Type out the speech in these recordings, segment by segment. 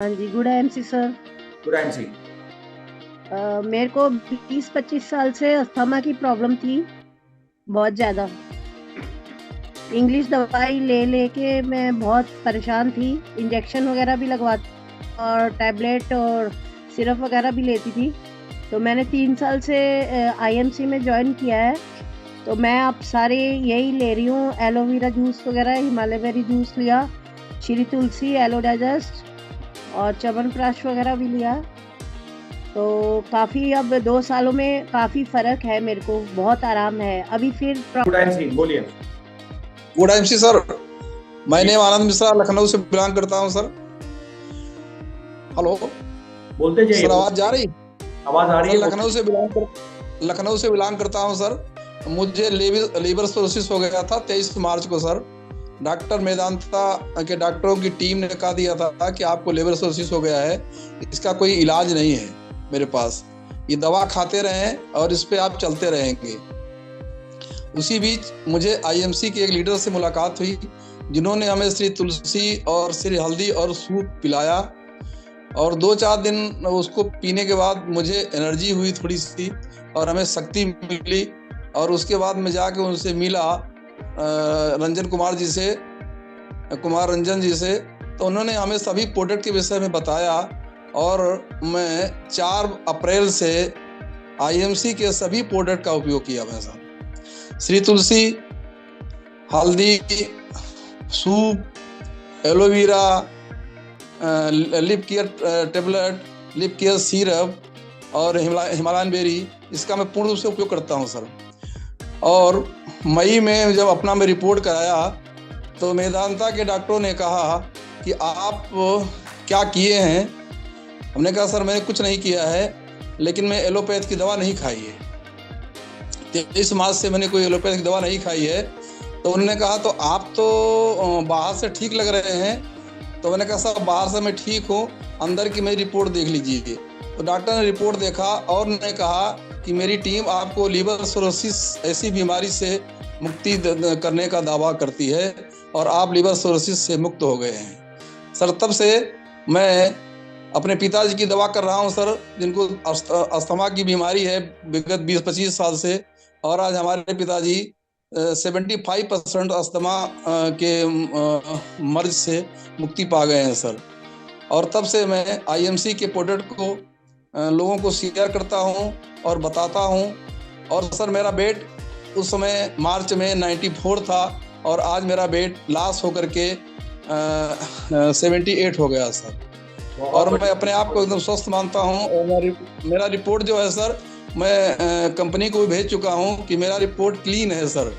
हाँ जी, good IMC sir. Good IMC. मेरे को 20-25 साल से अस्थमा की प्रॉब्लम थी, बहुत ज़्यादा। इंग्लिश दवाई ले लेके मैं बहुत परेशान थी, इंजेक्शन वगैरह भी लगवाती और टैबलेट और सिरप वगैरह भी लेती थी। तो मैंने 3 साल से आईएमसी में जॉइन किया है, तो मैं अब सारे यही ले रही हूँ, एलोवेरा जूस वगैरह, हिमालय बेरी जूस लिया, श्री तुलसी, एलो डाइजेस्ट और च्यवनप्राश वगैरह भी लिया। तो काफ़ी अब 2 सालों में काफ़ी फ़र्क है, मेरे को बहुत आराम है। अभी फिर गुड एमसी बोलिए। गुड एमसी सर, मैं नेम आनंद मिश्रा लखनऊ से बिलोंग करता हूं सर। हेलो, बोलते जाइए। सर आवाज जा रही? आवाज आ रही है। लखनऊ से बिलोंग करता हूं सर। मुझे लीवर सिरोसिस हो गया था 23 मार्च को सर। डॉक्टर मेदांता के डॉक्टरों की टीम ने कहा दिया था कि आपको लीवर सिरोसिस हो गया है, इसका कोई इलाज नहीं है मेरे पास, ये दवा खाते रहें और इस पे आप चलते रहेंगे। उसी बीच मुझे आईएमसी के एक लीडर से मुलाकात हुई, जिन्होंने हमें श्री तुलसी और श्री हल्दी और सूप पिलाया और 2-4 दिन उसको पीने के बाद मुझे एनर्जी हुई थोड़ी सी और हमें शक्ति मिली। और उसके बाद मैं जाके उनसे मिला रंजन कुमार जी से, कुमार रंजन जी से, तो उन्होंने हमें सभी प्रोडक्ट के विषय में बताया और मैं 4 अप्रैल से आईएमसी के सभी प्रोडक्ट का उपयोग किया। मैं साहब श्री तुलसी, हल्दी, soup, aloe vera, lip care tablet, lip care syrup और हिमालयन बेरी, इसका मैं पूर्ण रूप से उपयोग करता हूं सर। और मई में जब अपना मैं रिपोर्ट कराया तो मेदांता के डॉक्टरों ने कहा कि आप क्या किए हैं। हमने कहा सर मैंने कुछ नहीं किया है, लेकिन मैं एलोपैथ की दवा नहीं खाई है। 23 मार्च से मैंने कोई एलोपैथ की दवा नहीं खाई है। तो उन्होंने कहा तो आप तो बाहर से ठीक लग रहे हैं। तो मैंने कहा सर बाहर से मैं ठीक हूँ, अंदर की मेरी रिपोर्ट देख लीजिए। तो डॉक्टर ने रिपोर्ट देखा और उन्होंने कहा कि मेरी टीम आपको लीवर सिरोसिस ऐसी बीमारी से मुक्ति करने का दावा करती है और आप लीवर सिरोसिस से मुक्त हो गए हैं। सर तब से मैं अपने पिताजी की दवा कर रहा हूं सर, जिनको अस्थमा की बीमारी है विगत 20-25 साल से, और आज हमारे पिताजी 75% अस्थमा के मर्ज से मुक्ति पा गए हैं सर। और तब से मैं आईएमसी के प्रोडक्ट को लोगों को शेयर करता हूं और बताता हूं। और सर मेरा वेट उस समय मार्च में 94 था और आज मेरा वेट लॉस होकर के 78 हो गया सर। और मैं अपने आप को एकदम स्वस्थ मानता हूं। और मेरा रिपोर्ट जो है सर, मैं कंपनी को भी भेज चुका हूं कि मेरा रिपोर्ट क्लीन है सर,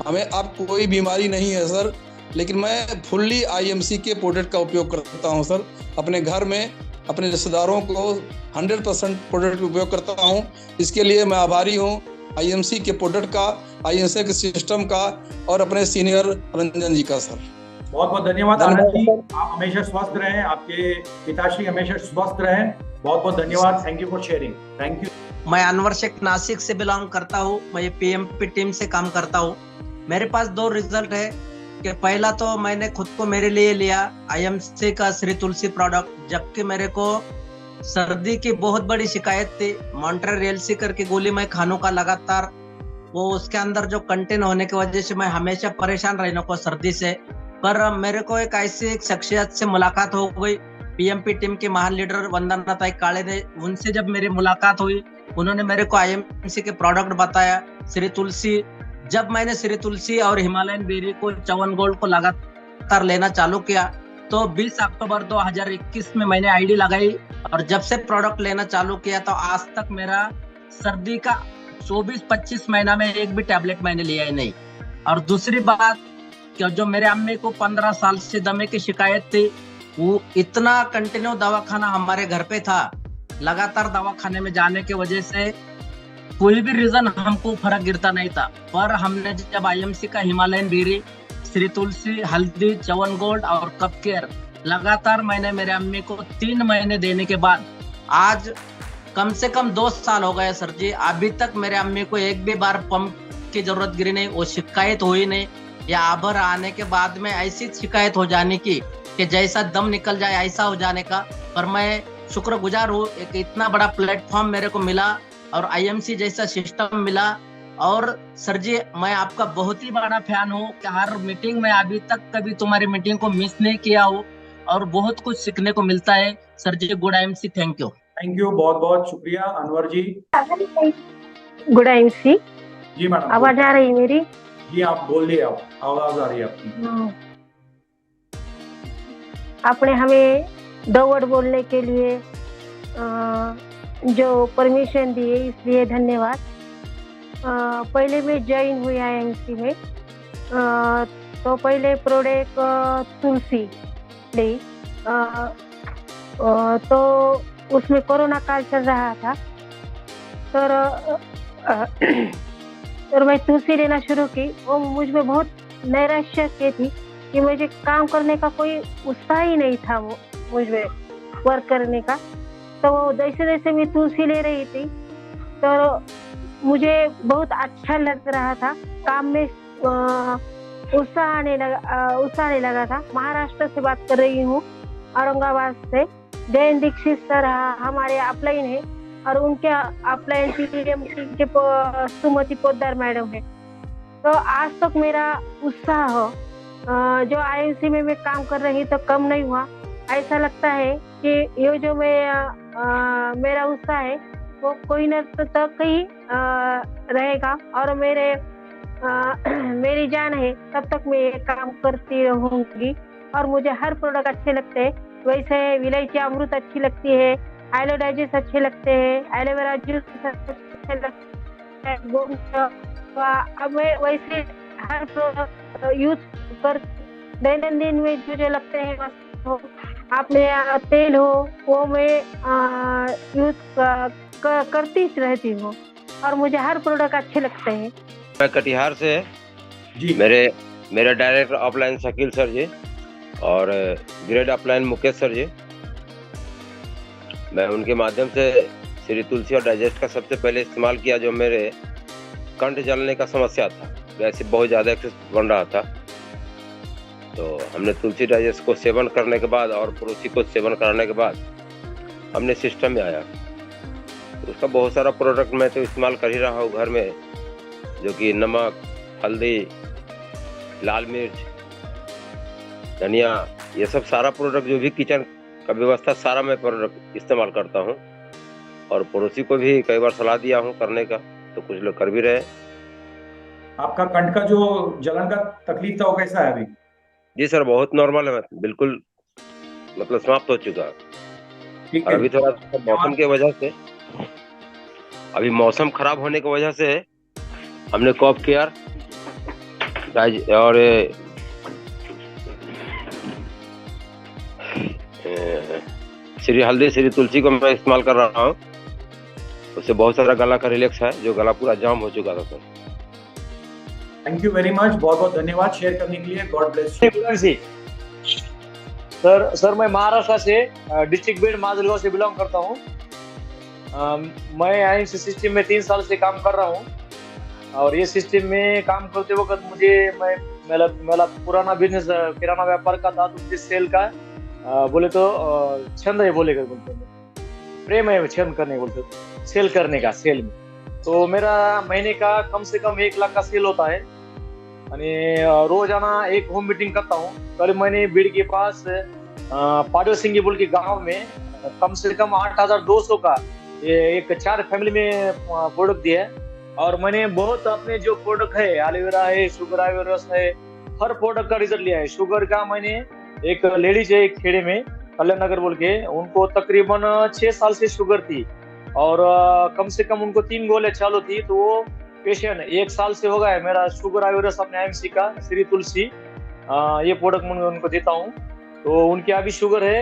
हमें अब कोई बीमारी नहीं है सर। लेकिन मैं फुल्ली आईएमसी के प्रोडक्ट का उपयोग करता हूं सर। अपने घर में अपने रिश्तेदारों को 100% प्रोडक्ट उपयोग करता हूं। इसके लिए मैं आभारी हूं आईएमसी के प्रोडक्ट का, आईएमसी के सिस्टम का और अपने सीनियर रंजन जी का सर। बहुत बहुत धन्यवाद आनंद जी, आप हमेशा स्वस्थ रहें, आपके पिताश्री हमेशा स्वस्थ रहें। बहुत बहुत धन्यवाद। Thank you for sharing. Thank you. मैं अनवर शेख नासिक से बिलोंग करता हूँ। मैं पीएमपी टीम से काम करता हूँ। मेरे पास 2 रिजल्ट है कि पहला तो मैंने खुद को मेरे लिए लिया आईएमसी का श्री तुलसी प्रोडक्ट, जबकि मेरे को सर्दी की बहुत बड़ी शिकायत थी। मॉन्ट्रेरेलसी करके गोली मैं खानों का लगातार, वो उसके अंदर जो कंटेन होने की वजह से मैं हमेशा परेशान रहने को सर्दी से। पर मेरे को एक ऐसी शख्सियत से मुलाकात हो गई, पीएमपी टीम के महान लीडर वंदना ताई काले ने। उनसे जब मेरी मुलाकात हुई, उन्होंने मेरे को आईएमसी के प्रोडक्ट बताया, श्री तुलसी। जब मैंने श्री तुलसी और हिमालयन बेरी को, च्यवन गोल्ड को लगातार लेना चालू किया तो 20 अक्टूबर 2021 में मैंने आईडी लगाई और जब से प्रोडक्ट लेना चालू किया तो आज तक मेरा सर्दी का 24-25 महीना में एक भी टैबलेट मैंने लिया ही नहीं। और दूसरी बात कि जो मेरे अम्मी को 15 साल से दमे की शिकायत थी, वो इतना कंटिन्यू दवाखाना हमारे घर पे था, लगातार दवाखाने में जाने की वजह से कोई भी रीजन हमको फर्क गिरता नहीं था। पर हमने जब आईएमसी का हिमालयन बेरी, श्री तुलसी, हल्दी, च्यवन गोल्ड और कप केयर लगातार मैंने मेरे अम्मी को 3 महीने देने के बाद आज कम से कम 2 साल हो गए सर जी, अभी तक मेरे अम्मी को एक भी बार पंप की जरूरत गिरी नहीं, वो शिकायत हुई नहीं। या आभर आने के बाद में ऐसी शिकायत हो जाने की कि जैसा दम निकल जाए ऐसा हो जाने का पर मैं शुक्रगुजार हूँ, एक इतना बड़ा प्लेटफॉर्म मेरे को मिला और आईएमसी जैसा सिस्टम मिला। और सर जी, मैं आपका बहुत ही बड़ा फैन हूँ कि हर मीटिंग में अभी तक कभी तुम्हारी मीटिंग को मिस नहीं किया हूँ और बहुत कुछ सीखने को मिलता है। Sir ji, good IMC, thank you. Thank you, बहुत बहुत शुक्रिया। अनवर जी। Good IMC. जी मैडम, आवाज आ रही मेरी? जी आप बोलिए, आप आवाज आ रही है आपकी। आपने हमें 2 वर्ड बोलने के लिए जो परमिशन दी है, इसलिए धन्यवाद। पहले मैं ज्वाइन हुई आईएमसी में, तो पहले प्रोडक्ट तुलसी ली, तो उसमें कोरोना काल चल रहा था, तो मैं तुलसी लेना शुरू की। वो मुझ में बहुत नैराश्य थी कि मुझे काम करने का कोई उत्साह ही नहीं था, वो मुझ में वर्क करने का। तो जैसे जैसे मैं तुलसी ले रही थी तो मुझे बहुत अच्छा लग रहा था, काम में उत्साह आने लगा था। महाराष्ट्र से बात कर रही हूँ, औरंगाबाद से। जयंत दीक्षित सर हमारे अपलाइन है और उनके अपलाइन के सुमति पोद्दार मैडम है। तो आज तक मेरा उत्साह जो आईएमसी में मैं काम कर रही तो कम नहीं हुआ। ऐसा लगता है कि ये जो मेरा उत्साह है वो कोई न तक ही रहेगा और मेरी जान है तब तक मैं ये काम करती रहूंगी। और मुझे हर प्रोडक्ट अच्छे लगते हैं। वैसे विलायची अमृत अच्छी लगती है, एलो डाइजेस्ट अच्छे लगते हैं, एलोवेरा जूस अच्छे लगते हैं। अब मैं वैसे हर प्रोडक्ट यूज कर दैनंदिन में जो लगते हैं, आपने तेल हो वो मैं यूज करती रहती हूँ और मुझे हर प्रोडक्ट अच्छे लगते हैं। मैं कटिहार से जी। मेरा डायरेक्टर ऑफलाइन शकील सर जी और ग्रेड ऑफलाइन मुकेश सर जी। मैं उनके माध्यम से श्री तुलसी और डाइजेस्ट का सबसे पहले इस्तेमाल किया। जो मेरे कंठ जलने का समस्या था, वैसे बहुत ज़्यादा एक्सेस बन रहा था, तो हमने तुलसी डाइजेस्ट को सेवन करने के बाद और पड़ोसी को सेवन कराने के बाद हमने सिस्टम में आया। तो उसका बहुत सारा प्रोडक्ट मैं तो इस्तेमाल कर ही रहा हूँ घर में, जो कि नमक, हल्दी, लाल मिर्च, धनिया, ये सब सारा प्रोडक्ट जो भी किचन का व्यवस्था सारा मैं प्रोडक्ट इस्तेमाल करता हूँ। और पड़ोसी को भी कई बार सलाह दिया हूँ करने का, तो कुछ लोग कर भी रहे। आपका कंठ का जो जलन का तकलीफ था वो कैसा है अभी? जी सर, बहुत नॉर्मल है, बिल्कुल मतलब समाप्त हो चुका है। ठीक और है। अभी थोड़ा मौसम की वजह से, अभी मौसम खराब होने की वजह से हमने कॉफ केयर और श्री हल्दी, श्री तुलसी को मैं इस्तेमाल कर रहा हूँ। उससे बहुत सारा गला का रिलैक्स है, जो गला पूरा जाम हो चुका था sir. Thank you very much, बहुत बहुत धन्यवाद शेयर करने के लिए। God bless you. सर मैं महाराष्ट्र से डिस्ट्रिक्ट बेड माजलगांव से बिलोंग करता हूँ। मैं आईएमसी सिस्टम में 3 साल से काम कर रहा हूँ और ये सिस्टम में काम करते वक्त मुझे मेरा पुराना बिजनेस किराना व्यापार का था, तो जिस सेल का बोले तो छंद है, बोलेगा बोलते हैं, प्रेम है छंद करने बोलते, सेल करने का, सेल में। तो मेरा महीने का कम से कम 1 लाख का सेल होता है। रोजाना एक होम मीटिंग करता हूँ। कल मैंने बीड़ के पास पाडो सिंगी बोल के गाँव में कम से कम 8,200 का एक 4 फैमिली में प्रोडक्ट दिया है। और मैंने बहुत अपने जो प्रोडक्ट है, एलोवेरा है, शुगर आयुर्वेरस है, हर प्रोडक्ट का रिजल्ट लिया है। शुगर का मैंने एक लेडीज है एक खेड़े में, कल्याण नगर बोल के, उनको तकरीबन 6 साल से शुगर थी और कम से कम उनको 3 गोले चालू थी। तो वो पेशेंट 1 साल से हो गया है। मेरा शुगर आयुर्वेरस अपने आईएमसी का श्री तुलसी ये प्रोडक्ट मैं उनको देता हूँ। तो उनकी अभी शुगर है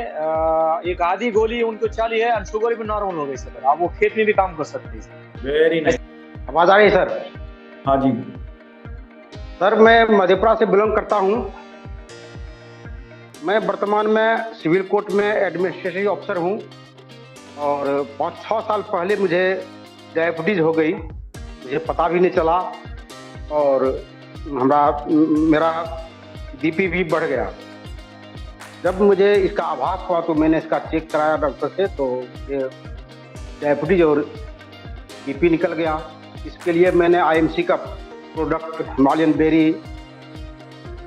एक आधी गोली उनको चाली है और शुगर भी नॉर्मल हो गई सर। आप वो खेत में भी काम कर सकते हैं। Very nice. आवाज आ रही है सर? हाँ जी सर, मैं मधेपुरा से बिलोंग करता हूँ। मैं वर्तमान में सिविल कोर्ट में एडमिनिस्ट्रेटिव ऑफिसर हूँ और 5-6 साल पहले मुझे डायबिटीज हो गई, मुझे पता भी नहीं चला और मेरा बीपी भी बढ़ गया। जब मुझे इसका आभास हुआ तो मैंने इसका चेक कराया डॉक्टर से, तो ये डायबिटीज और बीपी निकल गया। इसके लिए मैंने आईएमसी का product Himalayan berry,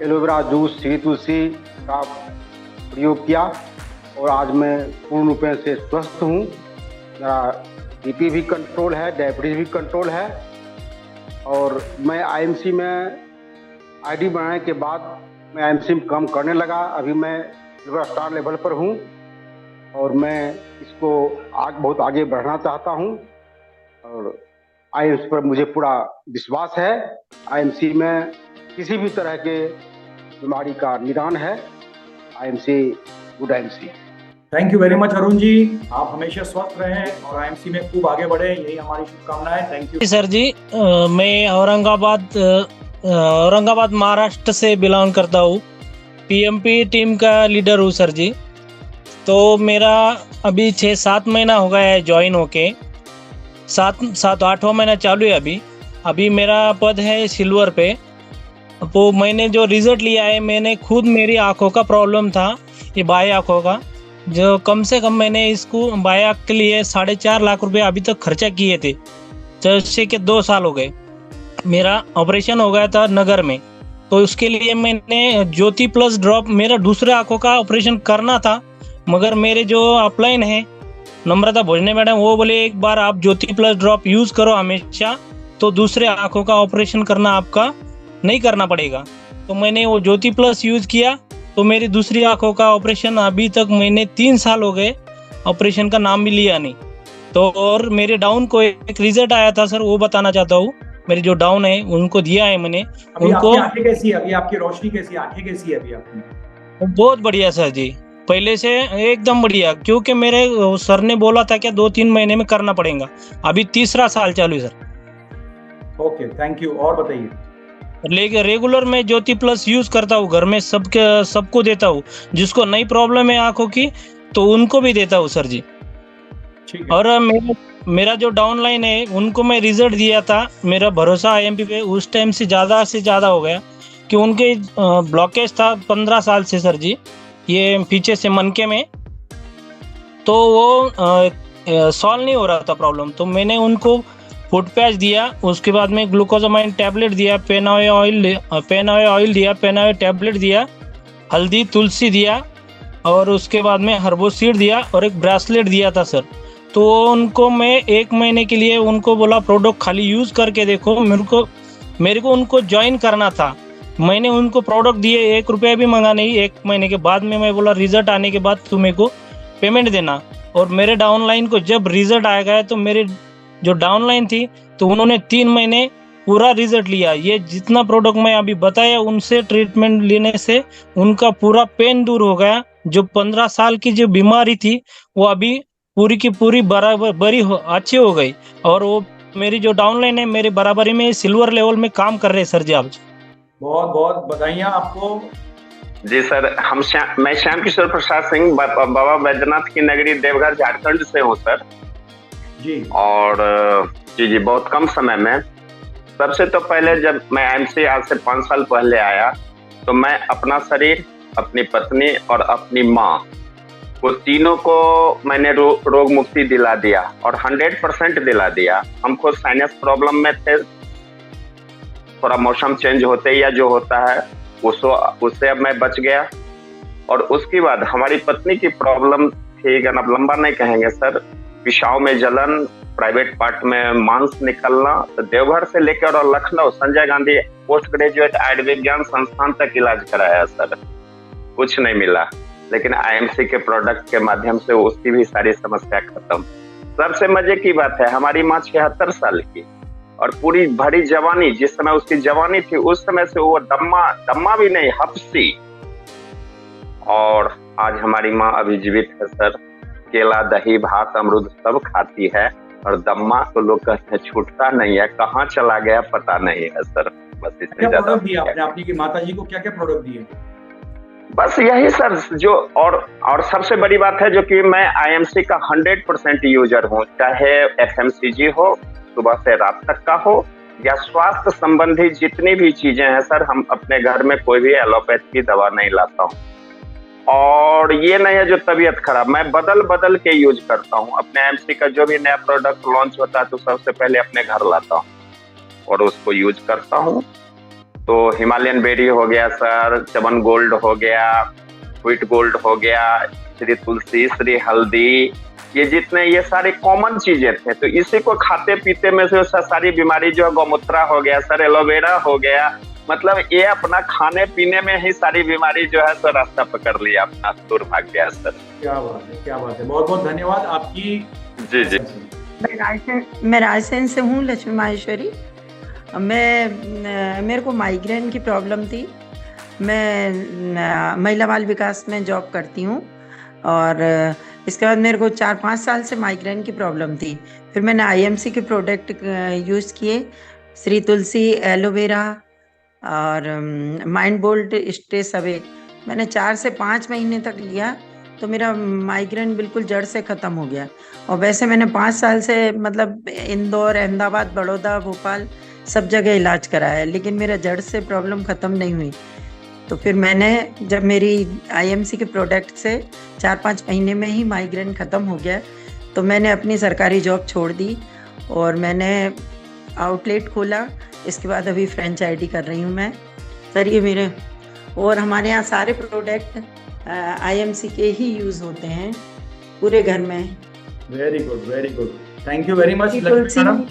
aloe vera juice, Shri Tulsi का प्रयोग किया और आज मैं पूर्ण रूप से स्वस्थ हूँ। मेरा बीपी भी कंट्रोल है, डायबिटीज भी कंट्रोल है और मैं आईएमसी में आईडी बनाने के बाद मैं आईएमसी में काम करने लगा। अभी मैं लिवर स्टार लेवल पर हूँ और मैं इसको बहुत आगे बढ़ाना चाहता हूँ और आईएमसी पर मुझे पूरा विश्वास है। आईएमसी में किसी भी तरह के बीमारी का निदान है। IMC good IMC. Thank you very much Arun ji, आप हमेशा स्वस्थ रहें और आईएमसी में खूब आगे बढ़े, यही हमारी शुभकामनाएं। थैंक यू सर जी। मैं औरंगाबाद महाराष्ट्र से बिलोंग करता हूँ। पीएमपी टीम का लीडर हूँ सर जी। तो मेरा अभी 6-7 महीना हो गया है ज्वाइन होके, 7-8वां महीना चालू है अभी मेरा पद है सिल्वर पे। तो मैंने जो रिज़ल्ट लिया है, मैंने खुद, मेरी आँखों का प्रॉब्लम था, ये बाएं आँखों का, जो कम से कम मैंने इसको बाएं आँख के लिए 4.5 लाख रुपए अभी तक खर्चा किए थे। जैसे कि 2 साल हो गए। मेरा ऑपरेशन हो गया था नगर में, तो उसके लिए मैंने ज्योति प्लस ड्रॉप, मेरा दूसरे आँखों का ऑपरेशन करना था, मगर मेरे जो अपलाइन है नम्रता भोजने मैडम, वो बोले एक बार आप ज्योति प्लस ड्रॉप यूज़ करो हमेशा, तो दूसरे आँखों का ऑपरेशन करना आपका नहीं करना पड़ेगा। तो मैंने वो ज्योति प्लस यूज़ किया, तो मेरी दूसरी आँखों का ऑपरेशन अभी तक मैंने 3 साल हो गए, ऑपरेशन का नाम भी लिया नहीं। तो और मेरे डाउन को एक रिजल्ट आया था सर, वो बताना चाहता हूँ। मेरे जो डाउन है उनको दिया है मैंने। अभी उनको आपकी आंखें कैसी है? अभी आपकी रोशनी कैसी है? आंखें कैसी है अभी आपकी? बहुत बढ़िया सर जी, पहले से एकदम बढ़िया। क्योंकि मेरे सर ने बोला था क्या 2-3 महीने में करना पड़ेगा, अभी 3रा साल चालू है सर। Okay, thank you. और बताइए। लेकिन रेगुलर मैं ज्योति प्लस यूज करता हूँ, घर में सबको देता हूँ। जिसको नई प्रॉब्लम है आंखों की, तो उनको भी देता हूँ सर जी। ठीक है। और मेरा जो डाउनलाइन है, उनको मैं रिजल्ट दिया था, मेरा भरोसा आईएमपी पे उस टाइम से ज़्यादा हो गया कि उनके ब्लॉकेज था 15 साल से सर जी, ये पीछे से मनके में, तो वो सॉल्व नहीं हो रहा था प्रॉब्लम। तो मैंने उनको फुट पैच दिया, उसके बाद में ग्लूकोजामाइन टैबलेट दिया, पेनावे ऑयल दिया, पेनावे टैबलेट दिया, हल्दी तुलसी दिया, और उसके बाद में हर्बोसीड दिया और एक ब्रेसलेट दिया था सर। तो उनको मैं 1 महीने के लिए उनको बोला प्रोडक्ट खाली यूज़ करके देखो। मेरे को उनको ज्वाइन करना था। मैंने उनको प्रोडक्ट दिए, 1 रुपया भी मंगा नहीं। 1 महीने के बाद में मैं बोला रिजल्ट आने के बाद तुम मेरे को पेमेंट देना। और मेरे डाउनलाइन को जब रिजल्ट आ गया, तो मेरे जो डाउनलाइन थी, तो उन्होंने 3 महीने पूरा रिजल्ट लिया। ये जितना प्रोडक्ट मैं अभी बताया, उनसे ट्रीटमेंट लेने से उनका पूरा पेन दूर हो गया। जो 15 साल की जो बीमारी थी, वो अभी पूरी की पूरी अच्छी हो गई। और वो मेरी जो डाउनलाइन है, मेरे बराबरी में सिल्वर लेवल में काम कर रहे सर जी। आप बहुत बहुत बधाइयाँ आपको। जी सर, मैं श्याम किशोर प्रसाद सिंह, बाबा बैद्यनाथ की नगरी देवघर झारखंड से हूँ सर जी। और जी बहुत कम समय में, सबसे तो पहले जब मैं आईएमसी आज से 5 साल पहले आया, तो मैं अपना शरीर, अपनी पत्नी और अपनी माँ को तीनों को मैंने रोग मुक्ति दिला दिया और 100% दिला दिया। हम खुद साइनस प्रॉब्लम में थे, थोड़ा मौसम चेंज होते या जो होता है उससे अब मैं बच गया। और उसके बाद हमारी पत्नी की प्रॉब्लम थी, अब लंबा नहीं कहेंगे सर, पेशाब में जलन, प्राइवेट पार्ट में मांस निकलना। तो देवघर से लेकर और लखनऊ संजय गांधी पोस्ट ग्रेजुएट आयुर्विज्ञान संस्थान तक इलाज कराया सर, कुछ नहीं मिला। लेकिन आईएमसी के प्रोडक्ट के माध्यम से उसकी भी सारी समस्या खत्म। सबसे मजे की बात है, हमारी माँ 76 साल की और पूरी भरी जवानी, जिस समय उसकी जवानी थी उस समय से वो दम्मा भी नहीं, हफ्सी। और आज हमारी माँ अभी जीवित है सर, केला, दही, भात, अमरूद सब खाती है। और दम्मा तो लोग कहते हैं छूटता नहीं है, कहाँ चला गया पता नहीं है सर। बस इससे क्या ज्यादा प्रोडक्ट दिया आपने अपनी की माता जी को? क्या क्या प्रोडक्ट दिए? बस यही सर जो, और सबसे बड़ी बात है जो कि मैं आईएमसी का 100% यूजर हूँ, चाहे एफएमसीजी हो, सुबह से रात तक का हो, या स्वास्थ्य संबंधी जितनी भी चीजें हैं सर, हम अपने घर में कोई भी एलोपैथ की दवा नहीं लाता हूँ। और ये नहीं है जो तबीयत खराब, मैं बदल बदल के यूज करता हूँ। अपने एमसी का जो भी नया प्रोडक्ट लॉन्च होता है तो सबसे पहले अपने घर लाता हूँ और उसको यूज करता हूँ। तो हिमालयन बेरी हो गया सर, चमन गोल्ड हो गया, व्हीट गोल्ड हो गया, श्री तुलसी, श्री हल्दी, ये जितने ये सारी कॉमन चीजें थे, तो इसी को खाते पीते में से सारी बीमारी जो है, गौमूत्रा हो गया सर, एलोवेरा हो गया, मतलब ये अपना खाने पीने में ही सारी बीमारी जो है सर रास्ता पकड़ लिया, अपना दूर भाग गया सर। क्या बात है, क्या बात है, बहुत बहुत धन्यवाद आपकी। जी जी। मैं रायसेन से हूँ, लक्ष्मी माहेश्वरी। मेरे को माइग्रेन की प्रॉब्लम थी। मैं महिला बाल विकास में जॉब करती हूँ और इसके बाद मेरे को 4-5 साल से माइग्रेन की प्रॉब्लम थी। फिर मैंने आईएमसी के प्रोडक्ट यूज़ किए, श्री तुलसी, एलोवेरा और माइंड बोल्ट स्ट्रेस अवे। मैंने 4 से 5 महीने तक लिया तो मेरा माइग्रेन बिल्कुल जड़ से ख़त्म हो गया। और वैसे मैंने 5 साल से मतलब इंदौर, अहमदाबाद, बड़ौदा, भोपाल सब जगह इलाज कराया है, लेकिन मेरा जड़ से प्रॉब्लम ख़त्म नहीं हुई। तो फिर मैंने जब मेरी आईएमसी के प्रोडक्ट से 4-5 महीने में ही माइग्रेन ख़त्म हो गया, तो मैंने अपनी सरकारी जॉब छोड़ दी और मैंने आउटलेट खोला। इसके बाद अभी फ्रेंचाइजी कर रही हूँ मैं सर। ये मेरे और हमारे यहाँ सारे प्रोडक्ट आईएमसी के ही यूज़ होते हैं पूरे घर में। Very good, very good, thank you very much Lakshmi madam.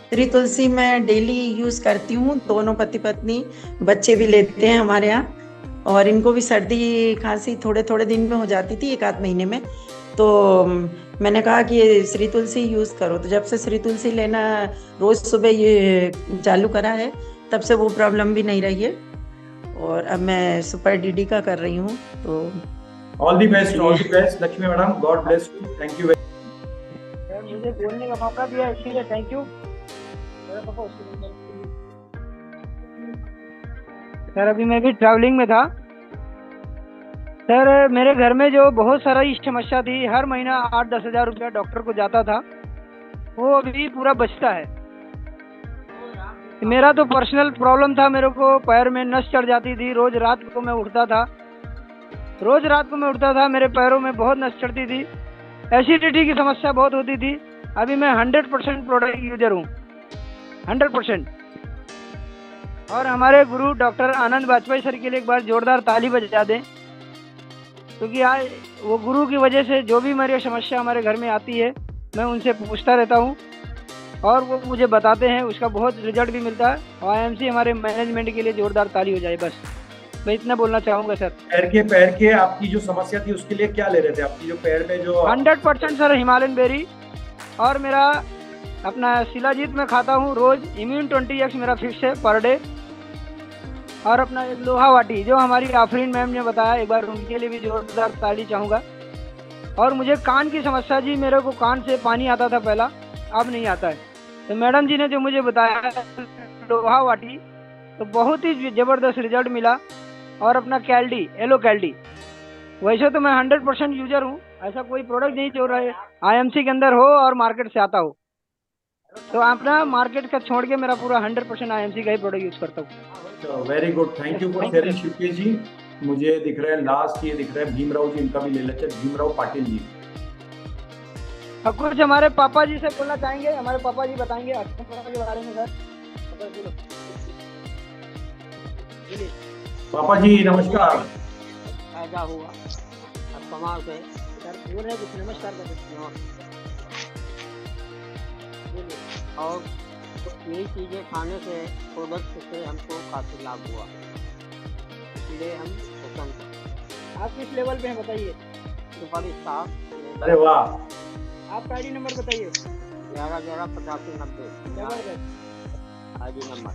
Shri Tulsi मैं डेली यूज़ करती हूँ, दोनों पति पत्नी, बच्चे भी लेते हैं हमारे यहाँ। और इनको भी सर्दी खांसी थोड़े थोड़े दिन में हो जाती थी, 1-8 महीने में। तो मैंने कहा कि ये श्री तुलसी यूज़ करो, तो जब से श्री तुलसी लेना रोज़ सुबह ये चालू करा है, तब से वो प्रॉब्लम भी नहीं रही है। और अब मैं सुपर डीडी का कर रही हूँ। तो all the best Lakshmi madam, God bless you, thank you. मुझे बोलने का मौका दिया इसके लिए थैंक यू सर। अभी मैं भी ट्रैवलिंग में था सर। मेरे घर में जो बहुत सारा समस्या थी, हर महीना 8-10 हज़ार रुपया डॉक्टर को जाता था, वो अभी पूरा बचता है। मेरा तो पर्सनल प्रॉब्लम था, मेरे को पैर में नस चढ़ जाती थी। रोज रात को मैं उठता था, मेरे पैरों में बहुत नस चढ़ती थी। एसिडिटी की समस्या बहुत होती थी। अभी मैं 100% प्रोडक्ट यूजर हूँ, 100%। और हमारे गुरु डॉक्टर आनंद वाजपेयी सर के लिए एक बार जोरदार ताली बजा दें, क्योंकि आज वो गुरु की वजह से जो भी मेरी समस्या हमारे घर में आती है, मैं उनसे पूछता रहता हूँ और वो मुझे बताते हैं, उसका बहुत रिजल्ट भी मिलता है। और आईएमसी हमारे मैनेजमेंट के लिए जोरदार ताली हो जाए। बस मैं इतना बोलना चाहूँगा सर। पैर के आपकी जो समस्या थी उसके लिए क्या ले रहे थे? आपकी जो पैर में जो 100% सर हिमालयन बेरी, और मेरा अपना शिलाजीत में खाता हूँ रोज। इम्यून 20x मेरा फिक्स है पर डे। और अपना एक लोहा वाटी जो हमारी आफरीन मैम ने बताया, एक बार उनके लिए भी जोरदार ताली चाहूँगा। और मुझे कान की समस्या जी, मेरे को कान से पानी आता था पहला, अब नहीं आता है। तो मैडम जी ने जो मुझे बताया लोहा वाटी, तो बहुत ही ज़बरदस्त रिजल्ट मिला। और अपना कैल्डी, एलो कैल्डी, वैसे तो मैं 100% यूजर हूँ, ऐसा कोई प्रोडक्ट नहीं चल रहा है आईएमसी के अंदर हो और मार्केट से आता हो। तो अपना मार्केट का छोड़ के मेरा पूरा 100% आईएमसी का ही प्रोडक्ट यूज करता हूँ। Very good, thank you for sharing Shivkesh ji. मुझे दिख रहा है लास्ट ये दिख रहा है भीमराव जी, इनका भी ले लेते हैं, भीमराव पाटिल जी। अब कुछ हमारे पापा जी से बोलना चाहेंगे, हमारे पापा जी बताएंगे के बारे में सर। पापा जी नमस्कार। फायदा हुआ अब कमाल से सर, बोल रहे कुछ नमस्कार कर सकते हैं। और यही चीज़ें खाने से, प्रोडक्ट से हमको काफ़ी लाभ हुआ, इसलिए हम पसंद हैं। आप किस लेवल पे हैं बताइए? सुपारी साफ। अरे वाह। आपका आईडी नंबर बताइए। 11-11-85-90 आईडी नंबर।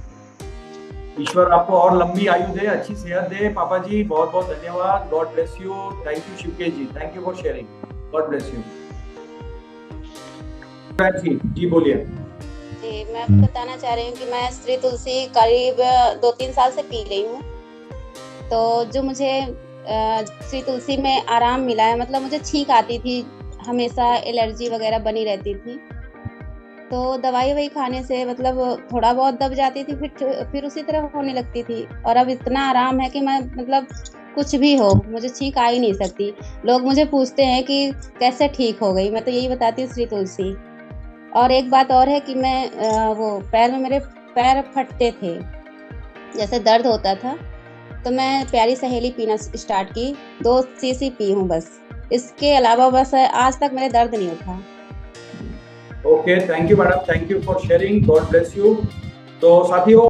ईश्वर आपको और लंबी आयु दे, अच्छी सेहत दे। पापा जी बहुत बहुत धन्यवाद, God bless you, thank you Shivkesh ji, thank you for sharing, God bless you. जी बोलिए। जी मैं आपको बताना चाह रही हूँ कि मैं श्री तुलसी करीब 2-3 साल से पी रही हूँ। तो जो मुझे श्री तुलसी में आराम मिला है, मतलब मुझे छींक आती थी, हमेशा एलर्जी वगैरह बनी रहती थी। तो दवाई वही खाने से मतलब थोड़ा बहुत दब जाती थी, फिर उसी तरह होने लगती थी। और अब इतना आराम है कि मैं मतलब कुछ भी हो, मुझे छींक आ ही नहीं सकती। लोग मुझे पूछते हैं कि कैसे ठीक हो गई, मैं तो यही बताती हूँ श्री तुलसी। और एक बात और है कि मैं वो पैर में मेरे पैर फटते थे, जैसे दर्द होता था, तो मैं प्यारी सहेली पीना स्टार्ट की, 2 सीसी पी हूँ बस। इसके अलावा बस आज तक मेरे दर्द नहीं उठा। Okay, thank you madam, thank you for sharing, God bless you. तो साथियों,